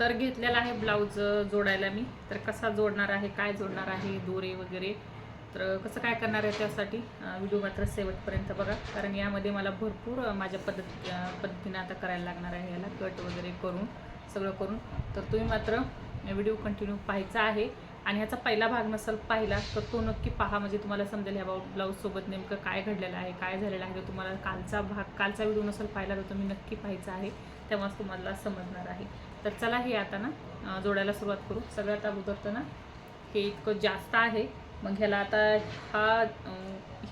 तर घेतलेला आहे ब्लाऊज जोडायला मी. तर कसा जोडणार आहे, काय जोडणार आहे, दोरे वगैरे, तर कसं काय करणार आहे त्यासाठी व्हिडिओ मात्र शेवटपर्यंत बघा. कारण यामध्ये मला भरपूर माझ्या पद्धतीने आता करायला लागणार आहे, याला कट वगैरे करून सगळं करून. तर तुम्ही मात्र व्हिडिओ कंटिन्यू पाहायचा आहे. आणि ह्याचा पहिला भाग नसेल पाहिला तर तो नक्की पहा, म्हणजे तुम्हाला समजेल ह्या ब्लाऊजसोबत नेमकं काय घडलेलं आहे, काय झालेलं आहे. तर तुम्हाला कालचा व्हिडिओ नसेल पाहिला तर तुम्ही नक्की पाहायचा आहे, तेव्हाच तुम्हाला समजणार आहे. तर चला हे आता ना जोडायला सुरुवात करू. सगळ्यात अगोदर तर ना हे इतकं जास्त आहे, मग ह्याला आता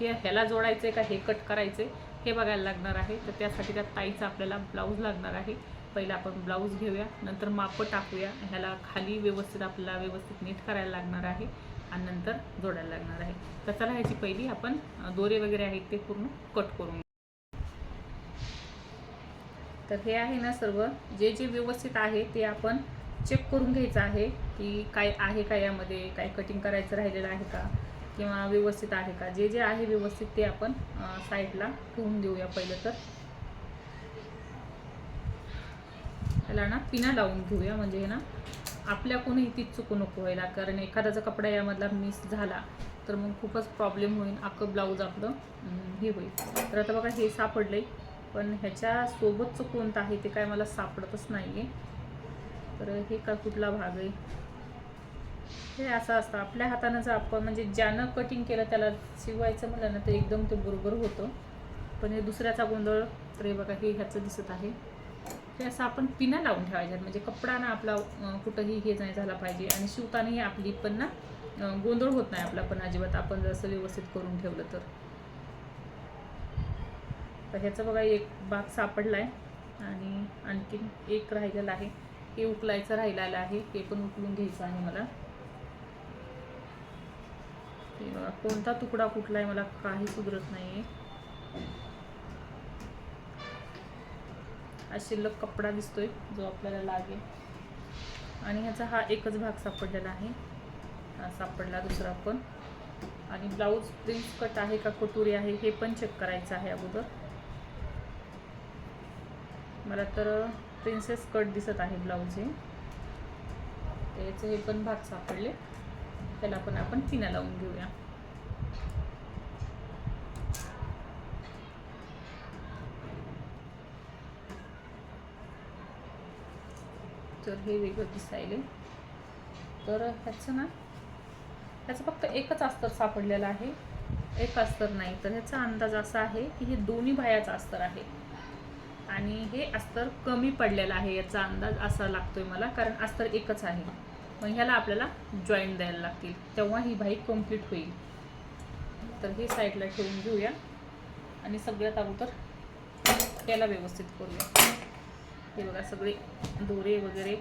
ह्याला जोडायचं आहे का हे कट करायचं हे बघायला लागणार आहे. तर त्यासाठी त्या ताईचा आपल्याला ब्लाऊज लागणार आहे. पहिला आपण ब्लाऊज घेऊया, नंतर मापं टाकूया, ह्याला खाली आपल्याला व्यवस्थित नीट करायला लागणार आहे आणि नंतर जोडायला लागणार आहे. तर चला ह्याची पहिली आपण दोरे वगैरे आहेत ते पूर्ण कट करून. तर हे आहे ना सर्व जे जे व्यवस्थित आहे ते आपण चेक करून घ्यायचं आहे की काय आहे का, यामध्ये काय कटिंग करायचं राहिलेलं आहे का, किंवा व्यवस्थित आहे का. जे जे आहे व्यवस्थित ते आपण साईडला ठेवून देऊया. पहिलं तर त्याला ना पिना लावून घेऊया, म्हणजे ना आपल्याकडूनही ती चुकू नको व्हायला. कारण एखाद्याचा कपडा यामधला मिस झाला तर मग खूपच प्रॉब्लेम होईल, अख्खं ब्लाऊज आपलं हे होईल. तर आता बघा हे सापडलंय, पण ह्याच्यासोबतचं कोणतं आहे ते काय मला सापडतच नाही आहे. तर हे का कुठला भाग आहे, हे असं असतं आपल्या हातानं जर आपण म्हणजे ज्यानं कटिंग केलं त्याला शिवायचं म्हणलं ना तर एकदम ते बरोबर होतं. पण हे दुसऱ्याचा गोंधळ. तर हे बघा हे ह्याचं दिसत आहे, हे असं आपण पिना लावून ठेवायच्यात, म्हणजे कपडा ना आपला कुठंही हे नाही झाला पाहिजे. आणि शिवतानाही आपली पण ना गोंधळ होत नाही आपला पण अजिबात, आपण जसं व्यवस्थित करून ठेवलं तर. ह्याचं बघा एक भाग सापडला आहे आणि आणखीन एक राहिलेलं आहे, हे उकलायचं राहिलेलं आहे, हे पण उकलून घ्यायचं आहे मला. हे बघा कोणता तुकडा कुठला आहे मला काही सुधरत नाही आहे. हा शिल्लक कपडा दिसतोय जो आपल्याला लागेल. आणि ह्याचा हा एकच भाग सापडलेला आहे, हा सापडला दुसरा पण. आणि ब्लाऊज प्रिन्स कट आहे का कटोरी आहे हे पण चेक करायचं आहे अगोदर. मला तर प्रिन्सेस कट दिसत आहे ब्लाऊज हे. त्याचे हे पण भाग सापडले, त्याला पण आपण पिना लावून घेऊया. तर हे वेगळं दिसायले. तर ह्याचं फक्त एकच अस्तर सापडलेलं आहे, एक अस्तर नाही. तर ह्याचा अंदाज असा आहे की हे दोन्ही बाह्याचं अस्तर आहे आणि हे अस्तर कमी पडलेलं आहे, याचा अंदाज असा लागतोय मला. कारण अस्तर एकच आहे, मग ह्याला आपल्याला जॉईंट द्यायला लागतील, तेव्हा ही बाही कंप्लीट होईल. तर हे साईडला ठेवून घेऊया आणि सगळ्यात अगोदर याला व्यवस्थित करूया. हे बघा सगळे दोरे वगैरे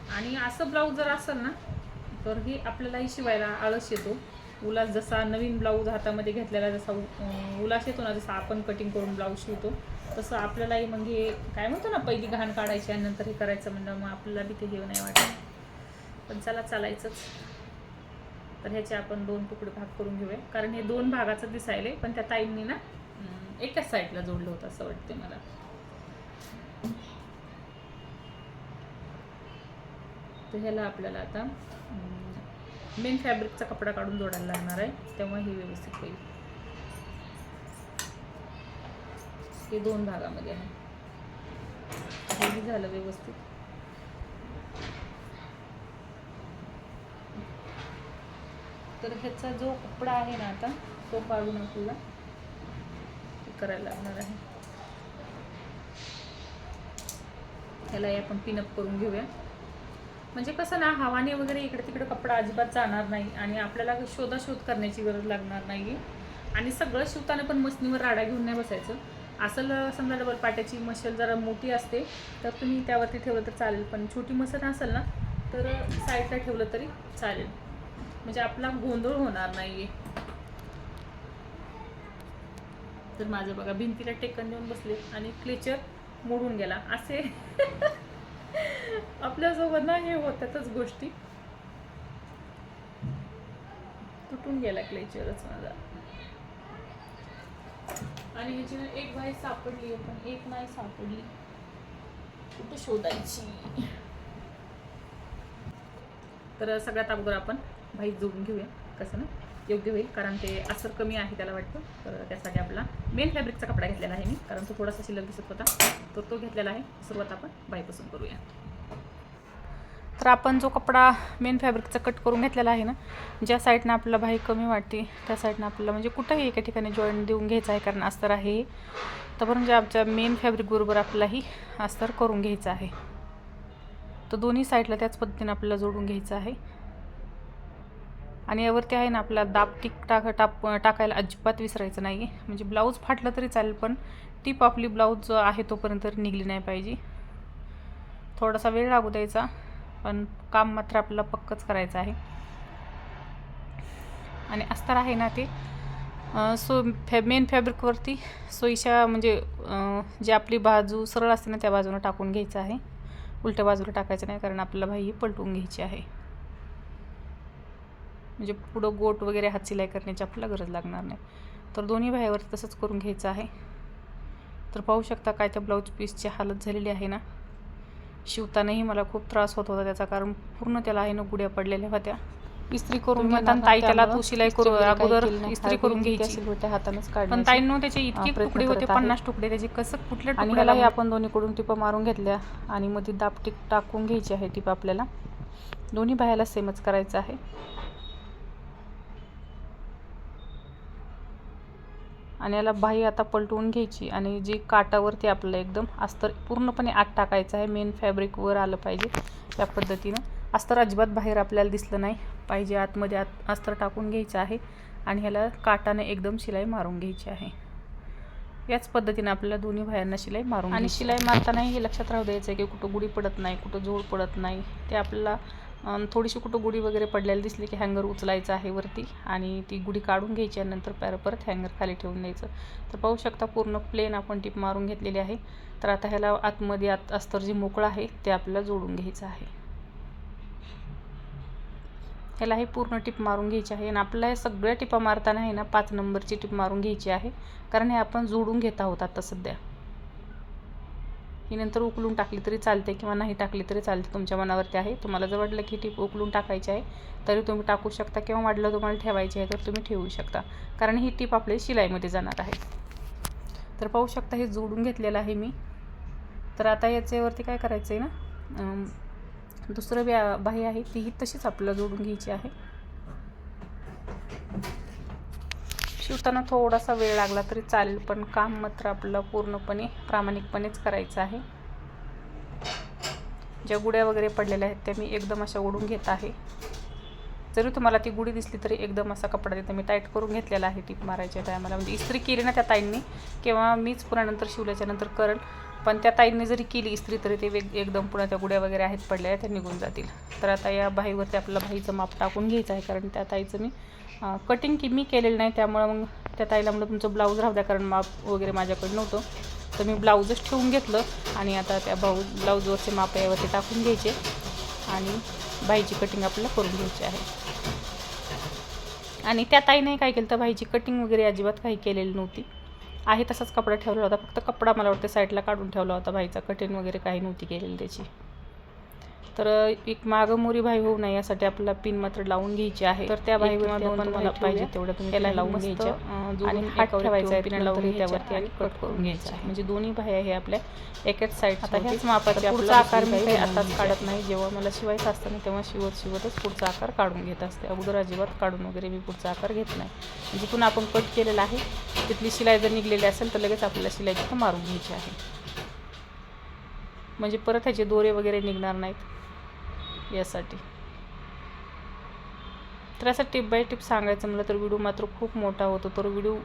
आणि असं ब्लाऊज जर असेल ना तर हे आपल्यालाही शिवायला आळस येतो. उलास जसा नवीन ब्लाऊज हातामध्ये घेतलेला जसा उलास येतो ना, जसा आपण कटिंग करून ब्लाऊज शिवतो तसं आपल्यालाही मग हे काय म्हणतो ना पहिली घाण काढायची आणि नंतर हे करायचं म्हणलं मग आपल्याला बी ते हे नाही वाटत. पण चला चालायचंच. तर ह्याचे आपण 2 तुकडे भाग करून घेऊया, कारण हे 2 भागाचं दिसायले, पण त्या ताईंनी ना एकाच साईडला जोडलं होतं असं वाटते मला. तर ह्याला आपल्याला आता मेन फॅब्रिकचा कपडा काढून जोडायला लागणार आहे, तेव्हा हे व्यवस्थित होईल. हे 2 भागामध्ये आहे, हे झालं व्यवस्थित. तर ह्याचा जो कपडा आहे ना आता तो काढून आपल्याला करायला लागणार आहे. ह्याला आपण पिनअप करून घेऊया, म्हणजे कसं ना हवाने वगैरे इकडे तिकडे कपडा अजिबात जाणार नाही आणि आपल्याला शोधाशोध करण्याची गरज लागणार नाही. आणि सगळं शिवताना पण मशनीवर राडा घेऊन नाही बसायचं. असं समजा डबल पाट्याची मशल जरा मोठी असते तर तुम्ही त्यावरती ठेवलं तर चालेल, पण छोटी मशल असेल ना तर साईडला ठेवलं तरी चालेल, म्हणजे आपला गोंधळ होणार नाही आहे. तर माझं बघा भिंतीला टेकन देऊन बसले आणि क्लेचर मोडून गेला असे आपल्यासोबत ना हे होतातच गोष्टी. तुटून गेला क्लेचरच माझा. आणि ह्याची ना एक बाई सापडली आहे पण एक नाही सापडली. कुठे शोधायची. तर सगळ्यात अगोदर आपण बाई जोडून घेऊया. कसं ना योग्य होईल, कारण ते असर कमी आहे त्याला वाटतं. तर त्यासाठी आपला मेन फॅब्रिकचा कपडा घेतलेला आहे मी, कारण तो थोडासा शिल्लक दिसत होता, तर तो घेतलेला आहे. सुरुवात आपण बाईपासून करूया. तर आपण जो कपडा मेन फॅब्रिकचा कट करून घेतलेला आहे ना, ज्या साईडनं आपल्याला बाई कमी वाटते त्या साईडनं आपल्याला म्हणजे कुठंही एका ठिकाणी जॉईंट देऊन घ्यायचं आहे, कारण अस्तर आहे. तर म्हणजे आमच्या मेन फॅब्रिकबरोबर आपल्यालाही अस्तर करून घ्यायचं आहे. तर दोन्ही साईडला त्याच पद्धतीने आपल्याला जोडून घ्यायचं आहे. आणि यावरती आहे ना आपल्याला दाब टिक टाकायला अजिबात विसरायचं नाही. म्हणजे ब्लाऊज फाटलं तरी चालेल, पण टिप आपली ब्लाऊज आहे तोपर्यंत निघली नाही पाहिजे. थोडासा वेळ लागू द्यायचा, पण काम मात्र आपल्याला पक्कच करायचं आहे. आणि अस्तर आहे ना ते मेन फॅब्रिकवरती सोयीच्या म्हणजे जी आपली बाजू सरळ असते ना त्या बाजूनं टाकून घ्यायचं आहे. उलट्या बाजूला टाकायचं नाही, कारण आपल्याला बाई पलटून घ्यायची आहे. म्हणजे पुढं गोट वगैरे हात सिलाई करण्याची आपल्याला गरज लागणार नाही. तर दोन्ही बाह्यावर तसंच करून घ्यायचं आहे. तर पाहू शकता काय त्या ब्लाऊज पीसची हालत झालेली आहे ना. शिवतानाही मला खूप त्रास होत होता त्याचा, कारण पूर्ण त्याला आहे ना गुड्या पडलेल्या होत्या. इस्त्री करून म्हणताना ताई त्याला तू शिलाई करू अगोदर इस्त्री करून घ्यायची, हातानंच काढली. पण ताईंनो त्याचे इतके तुकडे होते, 50 तुकडे त्याचे. कसं कुठल्या तुकड्यालाही आपण दोन्हीकडून टिपा मारून घेतल्या आणि मध्ये दाब टिक टाकून घ्यायची आहे. टिप आपल्याला दोन्ही बाह्याला सेमच करायचं आहे. आणि याला बाही आता पलटवून घ्यायची आणि जी काटावरती आपल्याला एकदम अस्तर पूर्णपणे आत टाकायचं आहे. मेन फॅब्रिक वर आलं पाहिजे त्या पद्धतीनं. अस्तर अजिबात बाहेर आपल्याला दिसलं नाही पाहिजे. आतमध्ये अस्तर टाकून घ्यायचं आहे आणि ह्याला काटाने एकदम शिलाई मारून घ्यायची आहे. याच पद्धतीने आपल्याला दोन्ही बाह्यांना शिलाई मारून. आणि शिलाई मारतानाही हे लक्षात राहू द्यायचं आहे की कुठं गुढी पडत नाही, कुठं जोड पडत नाही. ते आपल्याला थोडीशी कुठं गुढी वगैरे पडलेली दिसली की हँगर उचलायचं आहे वरती आणि ती गुढी काढून घ्यायची आणि नंतर परत हँगर खाली ठेवून द्यायचं. तर पाहू शकता पूर्ण प्लेन आपण टिप मारून घेतलेली आहे. तर आता ह्याला आतमध्ये अस्तर जे मोकळं आहे ते आपल्याला जोडून घ्यायचं आहे. ह्यालाही पूर्ण टिप मारून घ्यायची आहे. आणि आपल्याला सगळ्या टिपा मारताना आहे ना 5 नंबरची टिप मारून घ्यायची आहे, कारण हे आपण जोडून घेत आहोत आता सध्या. ही नंतर उकलून टाकली तरी चालते किंवा नाही टाकली तरी चालते, तुमच्या मनावरती आहे. तुम्हाला जर वाटलं की टिप उकलून टाकायची आहे तरी तुम्ही टाकू शकता, किंवा वाटलं तुम्हाला ठेवायची आहे तर तुम्ही ठेवू शकता, कारण ही टिप आपल्या शिलाईमध्ये जाणार आहे. तर पाहू शकता हे जोडून घेतलेलं आहे मी. तर आता याच्यावरती काय करायचं आहे ना, दुसरं बाही आहे तीही तशीच आपल्याला जोडून घ्यायची आहे. शिवताना थोडासा वेळ लागला तरी चालेल, पण काम मात्र आपल्याला पूर्णपणे प्रामाणिकपणेच करायचं आहे. ज्या गुड्या वगैरे पडलेल्या आहेत त्या मी एकदम अशा ओढून घेत आहे. जरी तुम्हाला ती गुढी दिसली तरी एकदम असा कपडा तिथं मी टाईट करून घेतलेला आहे टिप मारायच्या टायमाला. म्हणजे इस्त्री केली ना त्या ताईंनी, किंवा मीच पुन्हा नंतर शिवल्याच्या नंतर करेल, पण त्या ताईंनी जरी केली इस्त्री तरी ते एकदम पुन्हा त्या गुड्या वगैरे आहेत पडल्या त्या निघून जातील. तर आता या बाहीवरती आपल्याला बाहीचं माप टाकून घ्यायचं आहे, कारण त्या ताईचं मी कटिंग मी केलेलं नाही. त्यामुळं मग त्या ताईला म्हणलं तुमचं ब्लाऊज राहू द्या, कारण माप वगैरे माझ्याकडे नव्हतं. तर मी ब्लाऊजच ठेवून घेतलं आणि आता त्या ब्लाऊजवरचे माप यावरती टाकून घ्यायचे आणि बाहीची कटिंग आपल्याला करून घ्यायची आहे. आणि त्या ताईने काय केलं तर बाहीची कटिंग वगैरे अजिबात काही केलेली नव्हती. आहे तसाच कपडा ठेवला होता, फक्त कपडा मला वाटतं साईडला काढून ठेवला होता. बाहीचा कटिंग वगैरे काही नव्हती केलेली त्याची. तर एक मागं मोरी बाही होऊ नये यासाठी आपल्याला पिन मात्र लावून घ्यायची आहे. तर त्या बाहीवर मला पाहिजे तेवढं तुम्ही त्याला लावून घ्यायच्या आणि हात ठेवायचा आहे पिन लावून त्यावरती आणि कट करून घ्यायचं आहे. म्हणजे दोन्ही बाह्या हे आपल्या एकाच साईड. आता ह्याच मापाचा पुढचा आकार मी काही आताच काढत नाही. जेव्हा मला शिवायचं असतं ना तेव्हा शिवतच पुढचा आकार काढून घेत असते. अगोदर अजिबात काढून वगैरे मी पुढचा आकार घेत नाही. जिथून आपण कट केलेला आहे तिथली शिलाई जर निघलेली असेल तर लगेच आपल्याला शिलाई तिथं मारून घ्यायची आहे, म्हणजे परत ह्याचे दोरे वगैरे निघणार नाहीत यासाठी. तर असं टिप बाय टिप सांगायचं म्हटलं तर व्हिडिओ मात्र खूप मोठा होतो. तर व्हिडिओ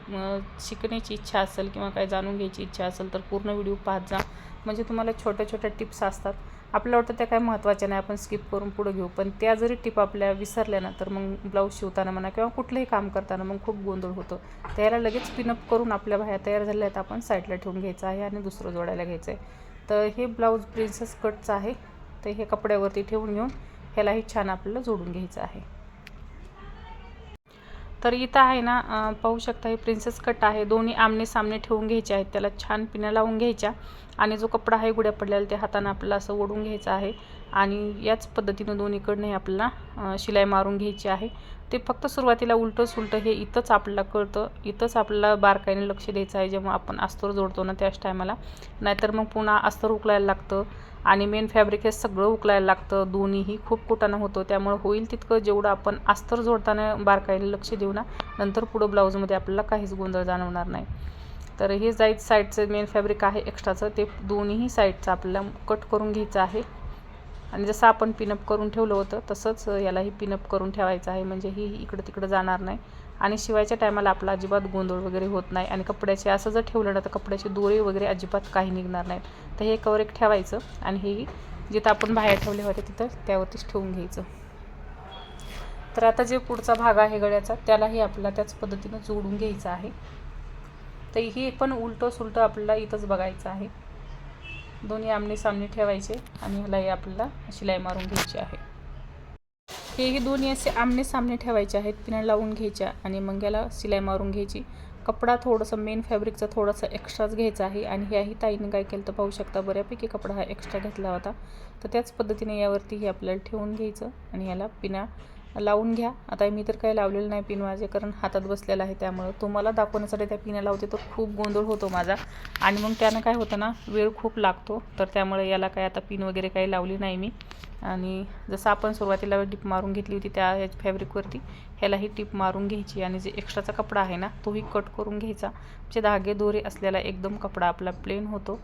शिकण्याची इच्छा असेल किंवा काय जाणून घ्यायची इच्छा असेल तर पूर्ण व्हिडिओ पाहत जा. म्हणजे तुम्हाला छोट्या छोट्या टिप्स असतात, आपल्याला वाटतं त्या काय महत्त्वाच्या नाही, आपण स्किप करून पुढे घेऊ, पण त्या जरी टिप आपल्या विसरल्या ना तर मग ब्लाऊज शिवताना म्हणा किंवा कुठलंही काम करताना मग खूप गोंधळ होतो. त्याला लगेच पिनअप करून आपल्या बाह्या तयार झाल्या आहेत आपण साईडला ठेवून घ्यायचं आहे आणि दुसरं जोडायला घ्यायचं आहे. तर हे ब्लाऊज प्रिन्सेस कटचं आहे. तर हे कपड्यावरती ठेवून घेऊन ह्यालाही छान आपल्याला जोडून घ्यायचं आहे. तर इथं आहे ना पाहू शकता हे प्रिन्सेस कट आहे. दोन्ही आमने सामने ठेवून घ्यायचे आहेत. त्याला छान पिना लावून घ्यायच्या आणि जो कपडा आहे गुड्या पडलेला ते हाताने आपल्याला असं ओढून घ्यायचं आहे आणि याच पद्धतीने दोन्हीकडनं आपल्याला शिलाई मारून घ्यायची आहे. ते फक्त सुरुवातीला उलटं सुलटं हे इथंच आपल्याला कळतं. इथंच आपल्याला बारकाईने लक्ष द्यायचं आहे जेव्हा आपण अस्तर जोडतो ना त्याच टायमाला. नाहीतर मग पुन्हा अस्तर उकलायला लागतं आणि मेन फॅब्रिक हे सगळं उकलायला लागतं. दोन्हीही खूप कुटाणा होतो. त्यामुळे होईल तितकं जेवढं आपण अस्तर जोडताना बारकाईने लक्ष देऊ ना नंतर पुढं ब्लाऊजमध्ये आपल्याला काहीच गोंधळ जाणवणार नाही. तर हे साईडचं मेन फॅब्रिक आहे एक्स्ट्राचं ते दोन्ही साईडचं आपल्याला कट करून घ्यायचं आहे आणि जसं आपण पिनअप करून ठेवलं होतं तसंच यालाही पिनअप करून ठेवायचं आहे म्हणजे ही इकडं तिकडं जाणार नाही आणि शिवायच्या टायमाला आपला अजिबात गोंधळ वगैरे होत नाही आणि कपड्याचे असं जर ठेवलं ना तर कपड्याचे दोरे वगैरे अजिबात काही निघणार नाहीत. तर हे कवर एक ठेवायचं आणि हे जिथं आपण बाहेर ठेवले होते तिथं त्यावरतीच ठेवून घ्यायचं. तर आता जे पुढचा भाग आहे गळ्याचा त्यालाही आपल्याला त्याच पद्धतीनं जोडून घ्यायचं आहे. तर हे पण उलटं सुलटं आपल्याला इथंच बघायचं आहे. दोन्ही आमने सामने ठेवायचे आणि ह्यालाही आपल्याला शिलाई मारून घ्यायची आहे. हेही दोन्ही असे आमने सामने ठेवायचे आहेत. पिना लावून घ्यायच्या आणि मग याला शिलाई मारून घ्यायची. कपडा थोडंसं मेन फॅब्रिकचा थोडासा एक्स्ट्राच घ्यायचा आहे आणि ह्याही ताईने काय केलं तर पाहू शकता बऱ्यापैकी कपडा हा एक्स्ट्रा घेतला होता. तर त्याच पद्धतीने यावरती हे आपल्याला ठेवून घ्यायचं आणि ह्याला पिना लावून घ्या. आता मी तर काही लावलेलं नाही पिन माझे कारण हातात बसलेला आहे त्यामुळं तुम्हाला दाखवण्यासाठी त्या पिना लावते तर खूप गोंधळ होतो माझा आणि मग त्यानं काय होतं ना वेळ खूप लागतो. तर त्यामुळे याला काय आता पिन वगैरे काही लावली नाही मी आणि जसं आपण सुरुवातीला टिप मारून घेतली होती त्या फॅब्रिकवरती ह्यालाही टिप मारून घ्यायची आणि जे एक्स्ट्राचा कपडा आहे ना तोही कट करून घ्यायचा. म्हणजे धागे दोरे असलेला एकदम कपडा आपला प्लेन होतो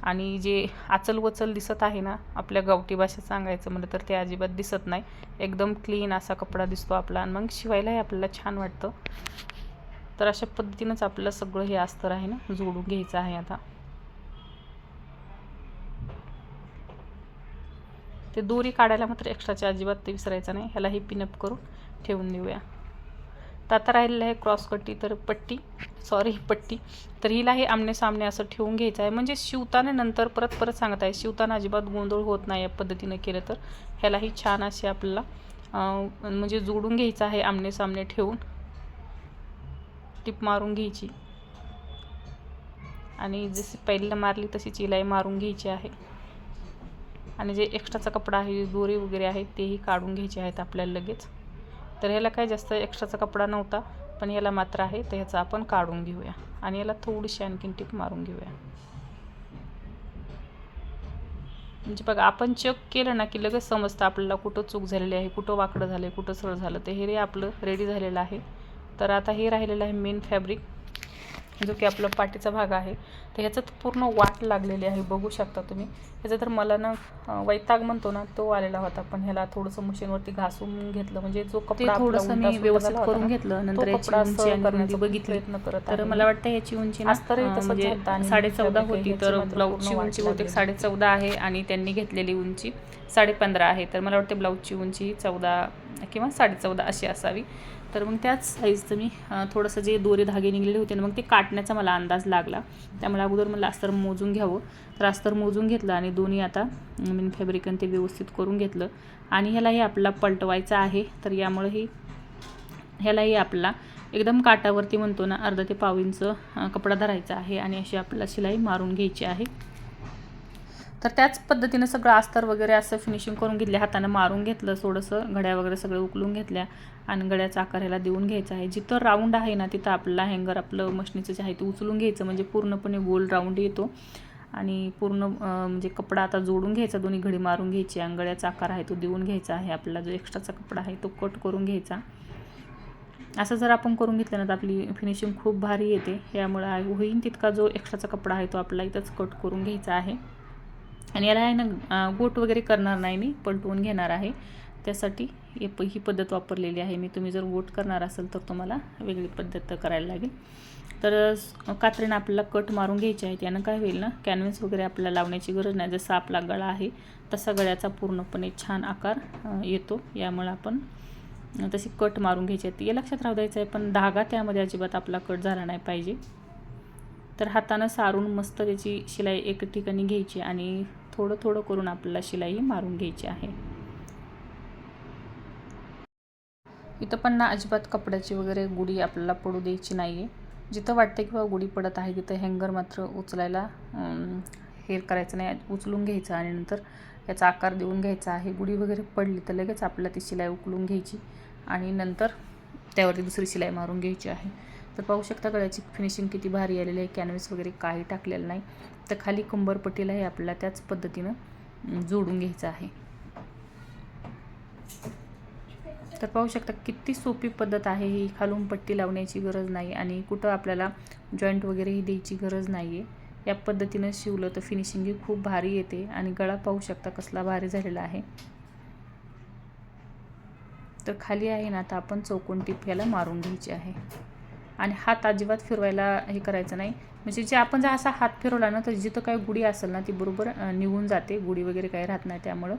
आणि जे आचल वचल दिसत आहे ना आपल्या गावठी भाषेत सांगायचं म्हटलं तर ते अजिबात दिसत नाही. एकदम क्लीन असा कपडा दिसतो आपला आणि मग शिवायलाही आपल्याला छान वाटतं. तर अशा पद्धतीनंच आपल्याला सगळं हे अस्तर आहे ना जोडून घ्यायचं आहे. आता ते दोरी काढायला मात्र एक्स्ट्राचे अजिबात ते विसरायचं नाही. ह्यालाही पिनअप करून ठेवून देऊया. तर आता राहिलेलं आहे क्रॉस पट्टी पट्टी तर हिलाही आमने सामने असं ठेवून घ्यायचं आहे. म्हणजे शिवताना नंतर परत सांगत आहे शिवताना अजिबात गोंधळ होत नाही या पद्धतीनं केलं तर. ह्यालाही छान असे आपल्याला म्हणजे जोडून घ्यायचं आहे आमने सामने ठेवून टिप मारून घ्यायची आणि जशी पहिल्याला मारली तशी शिलाई मारून घ्यायची आहे आणि जे एक्स्ट्राचा कपडा आहे दोरे वगैरे आहेत तेही काढून घ्यायचे आहेत आपल्याला लगेच. तर ह्याला काय जास्त एक्स्ट्राचा कपडा नव्हता पण याला मात्र आहे तर ह्याचा आपण काढून घेऊया आणि याला थोडीशी आणखीन टिप मारून घेऊया. म्हणजे बघा आपण चेक केलं ना की लगेच समजतं आपल्याला कुठं चूक झालेली आहे, कुठं वाकडं झालं, कुठं सरळ झालं. तर हे आपलं रेडी झालेलं आहे. तर आता हे राहिलेलं आहे मेन फॅब्रिक जो की आपला पाठीचा भाग आहे. तर ह्याचं पूर्ण वाट लागलेली आहे बघू शकता तुम्ही. ह्याचं तर मला ना वैताग म्हणतो ना तो आलेला होता पण ह्याला थोडंसं मशीनवरती घासून घेतलं म्हणजे जो कपडा थोडंसं मी व्यवस्थित करून घेतलं. नंतर याची उंची आणि बघितली तर मला वाटतं ह्याची उंची ना म्हणजे 14.5 होती तर ब्लाऊजची उंची बहुतेक 14.5 आहे आणि त्यांनी घेतलेली उंची 15.5 आहे. तर मला वाटतं ब्लाऊजची उंची 14 किंवा 14.5 अशी असावी. तर मग त्याच साईजचं मी थोडंसं जे दोरे धागे निघलेले होते ना मग ते काटण्याचा मला अंदाज लागला. त्यामुळे अगोदर मला अस्तर मोजून घ्यावं. तर अस्तर मोजून घेतलं आणि दोन्ही आता मेन फॅब्रिकन ते व्यवस्थित करून घेतलं आणि ह्यालाही आपल्याला पलटवायचं आहे. तर यामुळेही ह्यालाही आपल्याला एकदम काटावरती म्हणतो ना अर्धा ते पाव इंच कपडा धरायचा आहे आणि अशी आपल्याला शिलाई मारून घ्यायची आहे. तर त्याच पद्धतीनं सगळं अस्तर वगैरे असं फिनिशिंग करून घेतले. हातानं मारून घेतलं थोडंसं घड्या वगैरे सगळं उकलून घेतल्या आणि गळ्याचा आकार ह्याला देऊन घ्यायचा आहे. जिथं राऊंड आहे ना तिथं आपल्याला हँगर आपलं मशनीचं जे आहे ते उचलून घ्यायचं म्हणजे पूर्णपणे गोल राऊंड येतो आणि पूर्ण म्हणजे कपडा आता जोडून घ्यायचा. दोन्ही घडी मारून घ्यायची आणि गळ्याचा आकार आहे तो देऊन घ्यायचा आहे. आपला जो एक्स्ट्राचा कपडा आहे तो कट करून घ्यायचा. असं जर आपण करून घेतलं ना तर आपली फिनिशिंग खूप भारी येते. यामुळे होईन तितका जो एक्स्ट्राचा कपडा आहे तो आपल्याला इथंच कट करून घ्यायचा आहे आणि याला आहे ना गोट वगैरे करणार नाही मी पलटवून घेणार आहे. त्यासाठी ही पद्धत वापरलेली आहे मी. तुम्ही जर गोट करणार असेल तर तुम्हाला वेगळी पद्धत करायला लागेल. तर कात्रीनं आपल्याला कट मारून घ्यायचे आहे. त्यानं काय होईल ना कॅनव्हास वगैरे आपल्याला लावण्याची गरज नाही. जसा आपला गळा आहे तसा गळ्याचा पूर्णपणे छान आकार येतो. यामुळे आपण तशी कट मारून घ्यायची आहे. हे लक्षात राहू द्यायचं आहे पण धागा त्यामध्ये अजिबात आपला कट झाला नाही पाहिजे. तर हातानं सारून मस्त त्याची शिलाई एक ठिकाणी घ्यायची आणि थोडं थोडं करून आपल्याला शिलाई मारून घ्यायची आहे. इथं पण ना अजिबात कपड्याची वगैरे गुढी आपल्याला पडू द्यायची नाही आहे. जिथं वाटतं किंवा गुढी पडत आहे तिथं हँगर मात्र उचलायला हे करायचं नाही, उचलून घ्यायचं आणि नंतर याचा आकार देऊन घ्यायचा आहे. गुढी वगैरे पडली तर लगेच आपल्याला ती शिलाई उकलून घ्यायची आणि नंतर त्यावरती दुसरी शिलाई मारून घ्यायची आहे. तर पाहू शकता गळ्याची फिनिशिंग किती भारी आलेली आहे. कॅनव्हास वगैरे काही टाकलेलं नाही. तर खाली कंबरपट्टीला हे आपल्याला त्याच पद्धतीनं जोडून घ्यायचं आहे. तर पाहू शकता किती सोपी पद्धत आहे ही. खालून पट्टी लावण्याची गरज नाही आणि कुठं आपल्याला जॉईंट वगैरेही द्यायची गरज नाही आहे. या पद्धतीनं शिवलं तर फिनिशिंग खूप भारी येते आणि गळा पाहू शकता कसला भारी झालेला आहे. तर खाली आहे ना, आता आपण चौकोन टिप याला मारून घ्यायची आहे आणि हात अजिबात फिरवायला हे करायचं नाही. म्हणजे जे आपण जर असा हात फिरवला ना तर जिथं काही गुढी असेल ना ती बरोबर निघून जाते. गुढी वगैरे काही राहत नाही, त्यामुळं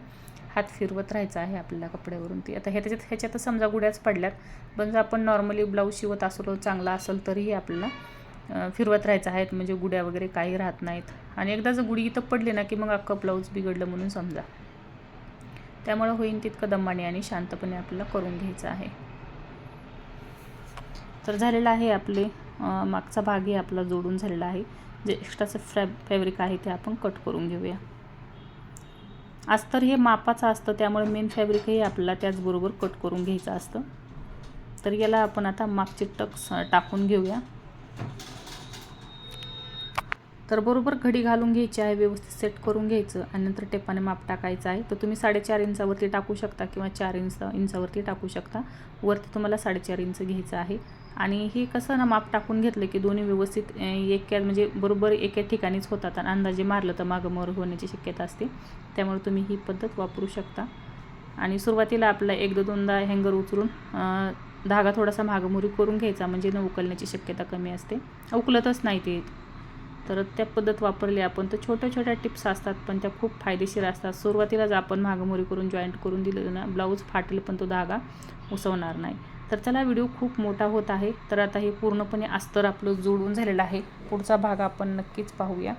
हात फिरवत राहायचा आहे आपल्याला कपड्यावरून. ती आता ह्याच्यात समजा गुढ्याच पडल्यात, पण जर आपण नॉर्मली ब्लाऊज शिवत असलो चांगला असेल तरीही आपल्याला फिरवत राहायचं आहे, म्हणजे गुढ्या वगैरे काही राहत नाहीत. आणि एकदा जर गुढी इथं पडली ना की मग अख्खं ब्लाऊज बिघडलं म्हणून समजा. त्यामुळे होईन तितकं दमाने आणि शांतपणे आपल्याला करून घ्यायचं आहे. तर झालेलं आहे आपले मागचा भागही आपला जोडून झालेला आहे. जे एक्स्ट्राचं फॅब्रिक आहे ते आपण कट करून घेऊया. अस्तर हे मापाचं असतं, त्यामुळे मेन फॅब्रिकही आपल्याला त्याचबरोबर कट करून घ्यायचं असतं. तर याला आपण आता मागचे टक्स टाकून घेऊया. तर बरोबर घडी घालून घ्यायची आहे, व्यवस्थित सेट करून घ्यायचं आणि नंतर टेपाने माप टाकायचं आहे. तर तुम्ही 4.5 इंचावरती टाकू शकता किंवा 4 इंचावरती टाकू शकता. वरती तुम्हाला 4.5 इंच घ्यायचं आहे. आणि हे कसं ना, माप टाकून घेतलं की दोन्ही व्यवस्थित म्हणजे बरोबर एका ठिकाणीच होतात आणि अंदाजे मारलं तर मागं मोर होण्याची शक्यता असते. त्यामुळे तुम्ही ही पद्धत वापरू शकता. आणि सुरुवातीला आपल्याला 1-2दा हँगर उचलून धागा थोडासा मागंमोरी करून घ्यायचा, म्हणजे न उकलण्याची शक्यता कमी असते. उकलतच नाही ते. तर त्या पद्धत वापरली आपण तर छोट्या छोट्या टिप्स असतात, पण त्या खूप फायदेशीर असतात. सुरुवातीलाच आपण मागंमोरी करून जॉईंट करून दिलं ना, ब्लाऊज फाटेल पण तो धागा उसवणार नाही. तर चला, व्हिडिओ खूप मोठा होत आहे. तर आता हे पूर्णपणे अस्तर आपलं जोडून झालेलं आहे. पुढचा भाग आपण नक्कीच पाहूया.